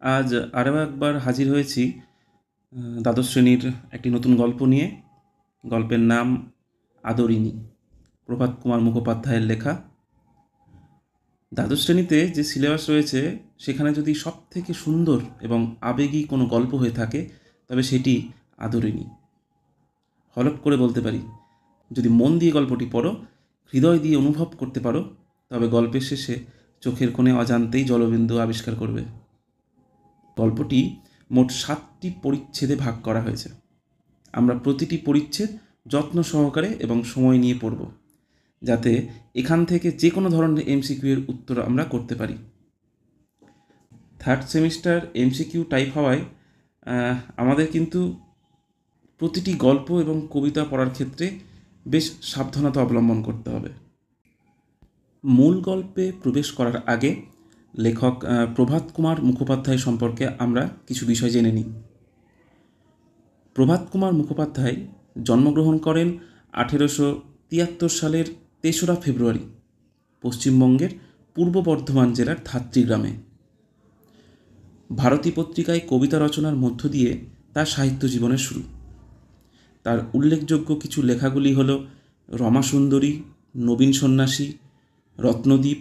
আজ আরও একবার হাজির হয়েছি দ্বাদশ শ্রেণীর একটি নতুন গল্প নিয়ে। গল্পের নাম আদরিণী, প্রভাত কুমার মুখোপাধ্যায়ের লেখা। দ্বাদশ শ্রেণীতে যে সিলেবাস রয়েছে সেখানে যদি সব থেকে সুন্দর এবং আবেগী কোনো গল্প হয়ে থাকে তবে সেটি আদরিণী। হলপ করে বলতে পারি, যদি মন দিয়ে গল্পটি পড়ো, হৃদয় দিয়ে অনুভব করতে পারো, তবে গল্পের শেষে চোখের কোণে অজান্তেই জলবিন্দু আবিষ্কার করবে। গল্পটি মোট 7টি পরিচ্ছেদে ভাগ করা হয়েছে। আমরা প্রতিটি পরিচ্ছেদ যত্ন সহকারে এবং সময় নিয়ে পড়ব, যাতে এখান থেকে যে কোনো ধরনের এমসিকিউ এর উত্তর আমরা করতে পারি। থার্ড সেমিস্টার এমসিকিউ টাইপ হওয়ায় আমাদের কিন্তু প্রতিটি গল্প এবং কবিতা পড়ার ক্ষেত্রে বেশ সাবধানতা অবলম্বন করতে হবে। মূল গল্পে প্রবেশ করার আগে লেখক প্রভাত কুমার মুখোপাধ্যায় সম্পর্কে আমরা কিছু বিষয় জেনে নিই। প্রভাত কুমার মুখোপাধ্যায় জন্মগ্রহণ করেন 1873 সালের 3রা ফেব্রুয়ারি পশ্চিমবঙ্গের পূর্ব বর্ধমান জেলার ধাত্রী গ্রামে। ভারতী পত্রিকায় কবিতা রচনার মধ্য দিয়ে তার সাহিত্য জীবনের শুরু। তার উল্লেখযোগ্য কিছু লেখাগুলি হল রমাসুন্দরী, নবীন সন্ন্যাসী, রত্নদ্বীপ,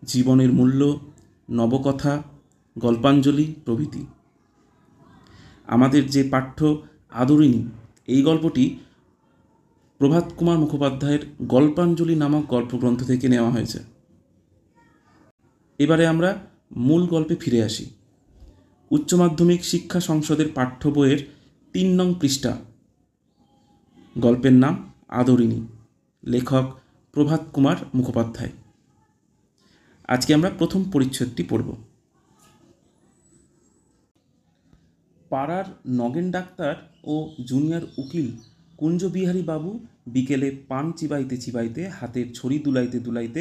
জীবনের মূল্য, নবকথা, গল্পাঞ্জলি প্রভৃতি। আমাদের যে পাঠ্য আদরিণী, এই গল্পটি প্রভাত কুমার মুখোপাধ্যায়ের গল্পাঞ্জলি নামক গল্পগ্রন্থ থেকে নেওয়া হয়েছে। এবারে আমরা মূল গল্পে ফিরে আসি। উচ্চ মাধ্যমিক শিক্ষা সংসদের পাঠ্য বইয়ের 3 নং পৃষ্ঠা। গল্পের নাম আদরিণী, লেখক প্রভাত কুমার মুখোপাধ্যায়। আজকে আমরা প্রথম পরিচ্ছেদটি পড়ব। পাড়ার নগেন ডাক্তার ও জুনিয়র উকিল কুঞ্জবিহারী বাবু বিকেলে পান চিবাইতে চিবাইতে হাতের ছড়ি দুলাইতে দুলাইতে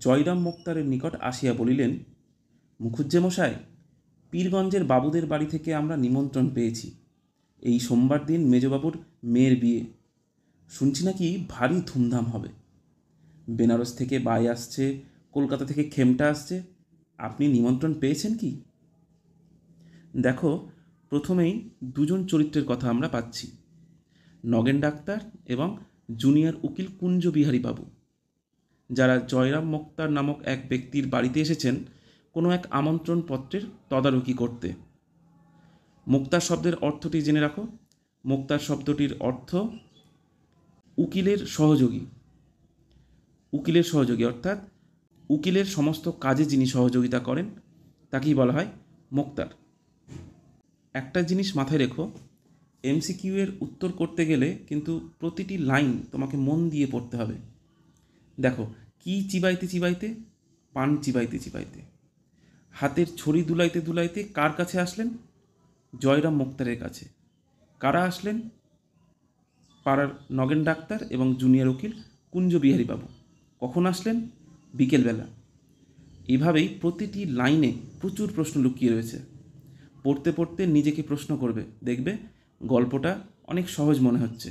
জয়রাম মোক্তারের নিকট আসিয়া বলিলেন, মুখুজ্জেমশাই, পীরগঞ্জের বাবুদের বাড়ি থেকে আমরা নিমন্ত্রণ পেয়েছি। এই সোমবার দিন মেজবাবুর মেয়ের বিয়ে। শুনছি নাকি ভারী ধুমধাম হবে। বেনারস থেকে বাই আসছে, কলকাতা থেকে খেমটা আসছে। আপনি নিমন্ত্রণ পেয়েছেন কি? দেখো, প্রথমেই দুজন চরিত্রের কথা আমরা পাচ্ছি, নগেন ডাক্তার এবং জুনিয়র উকিল কুঞ্জবিহারী বাবু, যারা জয়রাম মোক্তার নামক এক ব্যক্তির বাড়িতে এসেছেন কোনো এক আমন্ত্রণ পত্রের তদারকি করতে। মোক্তার শব্দের অর্থটি জেনে রাখো। মোক্তার শব্দটির অর্থ উকিলের সহযোগী। উকিলের সহযোগী অর্থাৎ উকিলের সমস্ত কাজে যিনি সহযোগিতা করেন তাকেই বলা হয় মোক্তার। একটা জিনিস মাথায় রেখো, এমসিকিউ এর উত্তর করতে গেলে কিন্তু প্রতিটি লাইন তোমাকে মন দিয়ে পড়তে হবে। দেখো, কি চিবাইতে চিবাইতে? পান চিবাইতে চিবাইতে। হাতের ছড়ি দুলাইতে দুলাইতে কার কাছে আসলেন? জয়রাম মোক্তারের কাছে। কারা আসলেন? পাড়ার নগেন ডাক্তার এবং জুনিয়র উকিল কুঞ্জবিহারী বাবু। কখন আসলেন? বিকেলবেলা। এভাবেই প্রতিটি লাইনে প্রচুর প্রশ্ন লুকিয়ে রয়েছে। পড়তে পড়তে নিজেকে প্রশ্ন করবে, দেখবে গল্পটা অনেক সহজ মনে হচ্ছে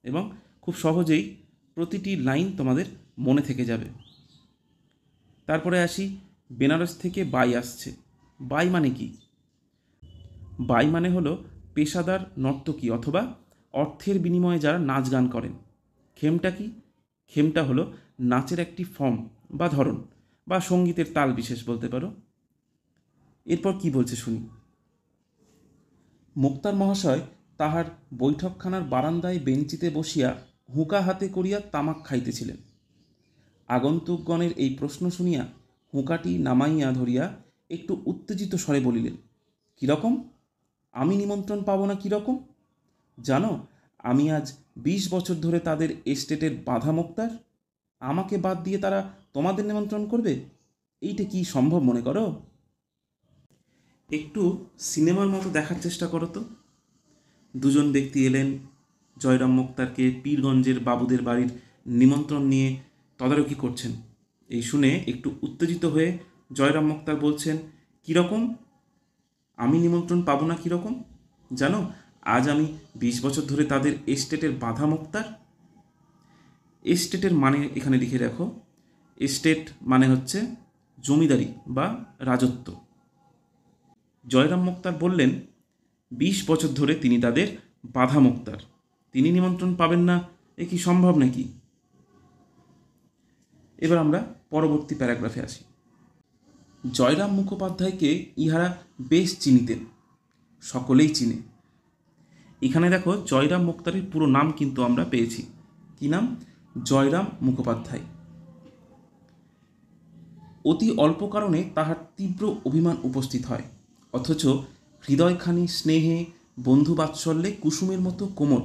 এবং খুব সহজেই প্রতিটি লাইন তোমাদের মনে থেকে যাবে। তারপরে আসি, বেনারস থেকে বাই আসছে। বাই মানে কি? বাই মানে হলো পেশাদার নর্তকী অথবা অর্থের বিনিময়ে যারা নাচ গান করেন। খেমটা কি? খেমটা হলো নাচের একটি ফর্ম বা ধরন বা সঙ্গীতের তাল বিশেষ বলতে পারো। এরপর কি বলছে শুনি। মোক্তার মহাশয় তাহার বৈঠকখানার বারান্দায় বেঞ্চিতে বসিয়া হুঁকা হাতে করিয়া তামাক খাইতেছিলেন। আগন্তুকগণের এই প্রশ্ন শুনিয়া হুঁকাটি নামাইয়া ধরিয়া একটু উত্তেজিত স্বরে বলিলেন, কীরকম? আমি নিমন্ত্রণ পাব না কীরকম? জানো, আমি আজ 20 বছর ধরে তাদের এস্টেটের বাঁধা মোক্তার। আমাকে বাদ দিয়ে তারা তোমাদের নিমন্ত্রণ করবে? এইটা কি সম্ভব মনে করো? একটু সিনেমার মতো দেখার চেষ্টা করো তো। দুজন ব্যক্তি এলেন, জয়রাম মোক্তারকে পীরগঞ্জের বাবুদের বাড়ির নিমন্ত্রণ নিয়ে তদারকি করছেন। এই শুনে একটু উত্তেজিত হয়ে জয়রাম মোক্তার বলছেন, কীরকম? আমি নিমন্ত্রণ পাবো না কীরকম? জানো, আজ আমি 20 বছর ধরে তাদের এস্টেটের বাঁধা মোক্তার। এস্টেটের মানে এখানে লিখে রাখো। এস্টেট মানে হচ্ছে জমিদারি বা রাজত্ব। জয়রাম মোক্তার বললেন 20 বছর ধরে তিনি তাদের বাধা মোক্তার, তিনি নিমন্ত্রণ পাবেন না, এ কি সম্ভব নাকি? এবার আমরা পরবর্তী প্যারাগ্রাফে আসি। জয়রাম মুখোপাধ্যায়কে ইহারা বেশ চিনিতেন, সকলেই চিনে। এখানে দেখো জয়রাম মোক্তারের পুরো নাম কিন্তু আমরা পেয়েছি। কি নাম? জয়রাম মুখোপাধ্যায়। অতি অল্প কারণে তাহার তীব্র অভিমান উপস্থিত হয়, অথচ হৃদয়খানি স্নেহে বন্ধু বাৎসল্যে কুসুমের মতো কোমল।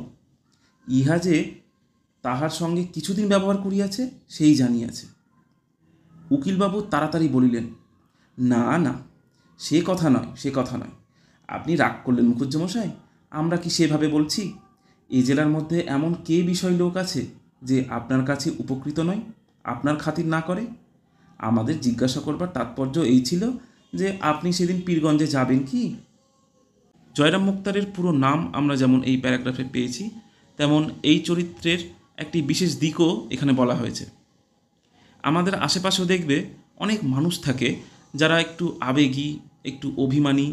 ইহা যে তাহার সঙ্গে কিছুদিন ব্যবহার করিয়াছে সেই জানিয়াছে। উকিলবাবু তাড়াতাড়ি বলিলেন, না না, সে কথা নয়, সে কথা নয়। আপনি রাগ করলেন মুখুজ্যমশাই, আমরা কি সেভাবে বলছি? এই জেলার মধ্যে এমন কে বিষয় লোক আছে যে আপনার কাছে উপকৃত নয়, আপনার খাতির না করে? আমাদের জিজ্ঞাসা করবার তাৎপর্য এই ছিল যে আপনি সেদিন পীরগঞ্জে যাবেন কি? জয়রাম মুক্তারের পুরো নাম আমরা যেমন এই প্যারাগ্রাফে পেয়েছি, তেমন এই চরিত্রের একটি বিশেষ দিকও এখানে বলা হয়েছে। আমাদের আশেপাশেও দেখবে অনেক মানুষ থাকে যারা একটু আবেগী, একটু অভিমানী,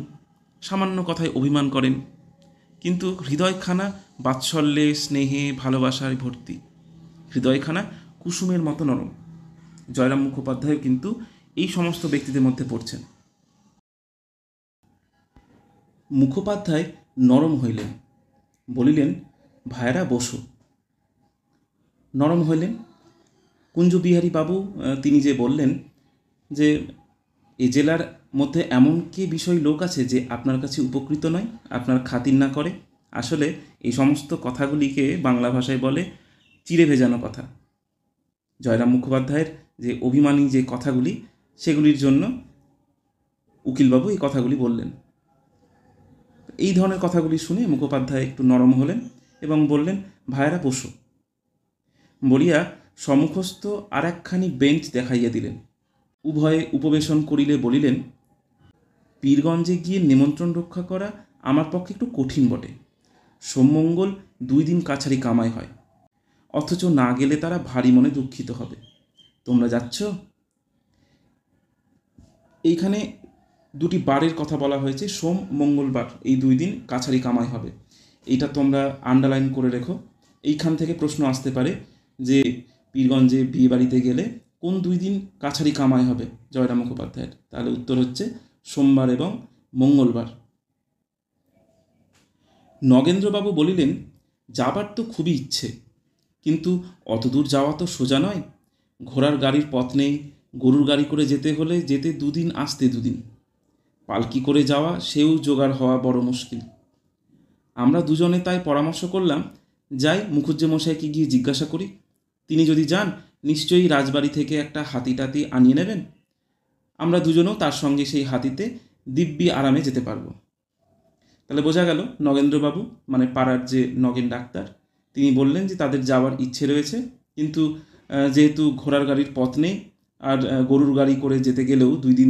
সামান্য কথায় অভিমান করেন, কিন্তু হৃদয়খানা বাৎসল্যে স্নেহে ভালোবাসায় ভর্তি, হৃদয়খানা কুসুমের মতো নরম। জয়রাম মুখোপাধ্যায় কিন্তু এই সমস্ত ব্যক্তিদের মধ্যে পড়ছেন। মুখোপাধ্যায় নরম হইলেন, বলিলেন, ভাইয়েরা বসো। নরম হইলেন। কুঞ্জবিহারী বাবু তিনি যে বললেন যে এ জেলার মধ্যে এমন কি বিষয় লোক আছে যে আপনার কাছে উপকৃত নয়, আপনার খাতির না করে? আসলে এই সমস্ত কথাগুলিকে বাংলা ভাষায় বলে চিড়ে ভেজানো কথা। জয়রাম মুখোপাধ্যায়ের যে অভিমানী যে কথাগুলি, সেগুলির জন্য উকিলবাবু এই কথাগুলি বললেন। এই ধরনের কথাগুলি শুনে মুখোপাধ্যায় একটু নরম হলেন এবং বললেন, ভাইয়েরা বসো। বলিয়া সম্মুখস্থ আর একখানি বেঞ্চ দেখাইয়া দিলেন। উভয়ে উপবেশন করিলে বলিলেন, পীরগঞ্জে গিয়ে নিমন্ত্রণ রক্ষা করা আমার পক্ষে একটু কঠিন বটে। সোমমঙ্গল 2 দিন কাছারি কামাই হয়, অথচ না গেলে তারা ভারী মনে দুঃখিত হবে। তোমরা যাচ্ছ? এইখানে দুটি বারের কথা বলা হয়েছে, সোম মঙ্গলবার এই 2 দিন কাছারি কামাই হবে। এইটা তোমরা আন্ডারলাইন করে রেখো। এইখান থেকে প্রশ্ন আসতে পারে যে পীরগঞ্জে বিয়ে বাড়িতে গেলে কোন 2 দিন কাছারি কামাই হবে জয়রাম মুখোপাধ্যায়ের? তাহলে উত্তর হচ্ছে সোমবার এবং মঙ্গলবার। নগেন্দ্রবাবু বলিলেন, যাবার তো খুবই ইচ্ছে, কিন্তু অতদূর যাওয়া তো সোজা নয়। ঘোড়ার গাড়ির পথ নেই, গরুর গাড়ি করে যেতে হলে যেতে 2 দিন, আসতে 2 দিন। পালকি করে যাওয়া সেও জোগাড় হওয়া বড় মুশকিল। আমরা দুজনে তাই পরামর্শ করলাম, যাই মুখুজ্যমশাইকে গিয়ে জিজ্ঞাসা করি। তিনি যদি যান, নিশ্চয়ই রাজবাড়ি থেকে একটা হাতি টাতি আনিয়ে নেবেন। আমরা দুজনেও তার সঙ্গে সেই হাতিতে দিব্যি আরামে যেতে পারবো। তাহলে বোঝা গেল নগেন্দ্রবাবু মানে পাড়ার যে নগেন ডাক্তার, তিনি বললেন যে তাদের যাওয়ার ইচ্ছে রয়েছে, কিন্তু যেহেতু ঘোড়ার গাড়ির পথ নেই আর গরুর গাড়ি করে যেতে গেলেও 2 দিন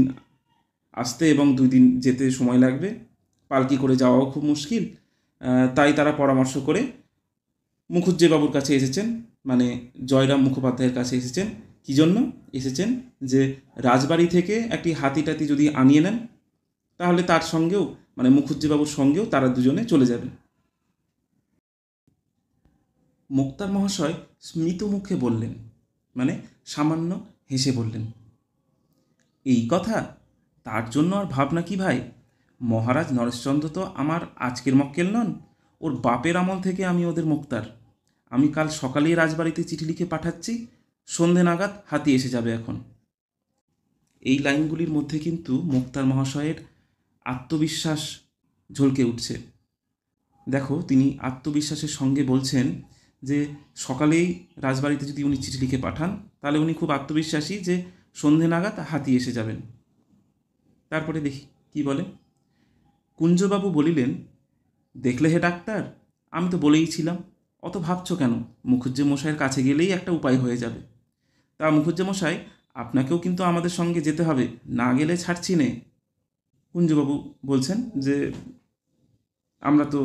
আসতে এবং 2 দিন যেতে সময় লাগবে, পালকি করে যাওয়াও খুব মুশকিল, তাই তারা পরামর্শ করে মুখুজ্জেবাবুর কাছে এসেছেন, মানে জয়রাম মুখোপাধ্যায়ের কাছে এসেছেন। কী জন্য এসেছেন? যে রাজবাড়ি থেকে একটি হাতি টাতি যদি আনিয়ে নেন, তাহলে তার সঙ্গেও মানে মুখুজ্জেবাবুর সঙ্গেও তারা দুজনে চলে যাবেন। মোক্তার মহাশয় স্মিত মুখে বললেন, মানে সামান্য হেসে বললেন, এই কথা? তার জন্য আর ভাবনা কি ভাই? মহারাজ নরেশচন্দ্র তো আমার আজকের মক্কেল নন, ওর বাপের আমল থেকে আমি ওদের মোক্তার। আমি কাল সকালেই রাজবাড়িতে চিঠি লিখে পাঠাচ্ছি, সন্ধে নাগাদ হাতি এসে যাবে এখন। এই লাইনগুলির মধ্যে কিন্তু মোক্তার মহাশয়ের আত্মবিশ্বাস ঝলকে উঠছে। দেখো, তিনি আত্মবিশ্বাসের সঙ্গে বলছেন যে সকালেই রাজবাড়িতে যদি উনি চিঠি লিখে পাঠান, তাহলে উনি খুব আত্মবিশ্বাসী যে সন্ধে নাগাদ হাতি এসে যাবেন। তারপরে দেখি কি বলে। কুঞ্জবাবু বলিলেন, দেখলে হে ডাক্তার, আমি তো বলেইছিলাম, অত ভাবছ কেন? মুখুজ্জে মশাইয়ের কাছে গেলেই একটা উপায় হয়ে যাবে। তা মুখুজ্জে মশাই, আপনাকেও কিন্তু আমাদের সঙ্গে যেতে হবে, না গেলে ছাড়ছি নে। কুঞ্জবাবু বলছেন যে আমরা তো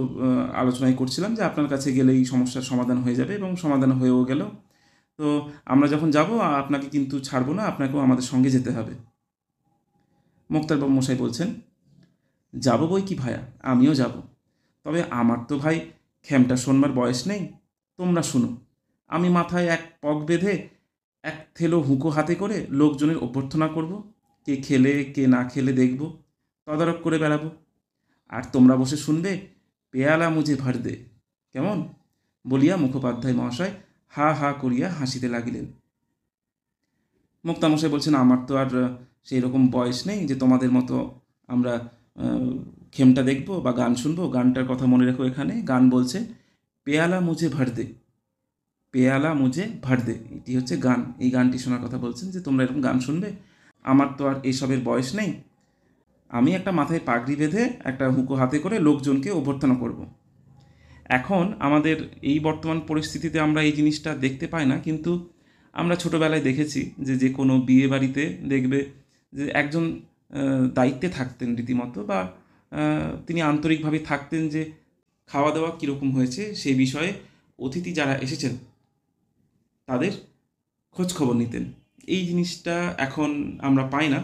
আলোচনাই করছিলাম যে আপনার কাছে গেলেই সমস্যার সমাধান হয়ে যাবে এবং সমাধান হয়েও গেল। তো আমরা যখন যাব আপনাকে কিন্তু ছাড়বো না, আপনাকেও আমাদের সঙ্গে যেতে হবে। মোক্তারবাবু মশাই বলছেন, যাব বই কি ভায়া, আমিও যাব। তবে আমার তো ভাই খেমটা শোনবার বয়স নেই। তোমরা শুনো, আমি মাথায় এক পগ বেঁধে এক থেলো হুঁকো হাতে করে লোকজনের অভ্যর্থনা করব, কে খেলে কে না খেলে দেখব, তদারক করে বেড়াবো। আর তোমরা বসে শুনবে, পেয়ালা মুঝে ভর দে, কেমন? বলিয়া মুখোপাধ্যায় মহাশয় হা হা করিয়া হাসিতে লাগিলেন। মুক্তামশাই বলছেন, আমার তো আর সেই রকম বয়স নেই যে তোমাদের মতো আমরা খেমটা দেখবো বা গান শুনবো। গানটার কথা মনে রেখো, এখানে গান বলছে পেয়ালা মুঝে ভর দে, পেয়ালা মুঝে ভর দে, এটি হচ্ছে গান। এই গানটি শোনার কথা বলছেন যে তোমরা এরকম গান শুনবে। আমার তো আর এইসবের বয়স নেই। আমি একটা মাথায় পাগড়ি বেঁধে একটা হুঁকো হাতে করে লোকজনকে অভ্যর্থনা করব। এখন আমাদের এই বর্তমান পরিস্থিতিতে আমরা এই জিনিসটা দেখতে পাই না, কিন্তু আমরা ছোটোবেলায় দেখেছি যে যে কোনো বিয়ে বাড়িতে দেখবে যে একজন দায়িত্বে থাকতেন রীতিমতো, বা তিনি আন্তরিকভাবে থাকতেন যে খাওয়া দাওয়া কীরকম হয়েছে সেই বিষয়ে অতিথি যারা এসেছেন তাদের খোঁজ খবর নিতেন। এই জিনিসটা এখন আমরা পাই না।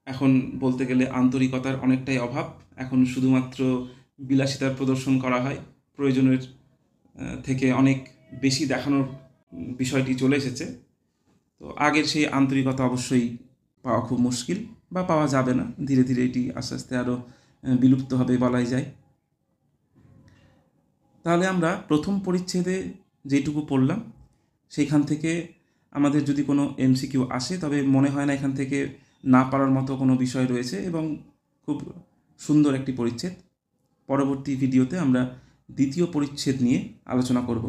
এখন বলতে গেলে আন্তরিকতার অনেকটাই অভাব। এখন শুধুমাত্র বিলাসিতার প্রদর্শন করা হয়, প্রয়োজনের থেকে অনেক বেশি দেখানোর বিষয়টি চলে এসেছে। তো আগের সেই আন্তরিকতা অবশ্যই পাওয়া খুব মুশকিল, বা পাওয়া যাবে না। ধীরে ধীরে এটি আস্তে আস্তে আরও বিলুপ্ত হবে বলাই যায়। তাহলে আমরা প্রথম পরিচ্ছেদে যেটুকু পড়লাম সেইখান থেকে আমাদের যদি কোনো এমসিকিউ আসে, তবে মনে হয় না এখান থেকে না পারার মতো কোনো বিষয় রয়েছে, এবং খুব সুন্দর একটি পরিচ্ছেদ। পরবর্তী ভিডিওতে আমরা দ্বিতীয় পরিচ্ছেদ নিয়ে আলোচনা করব।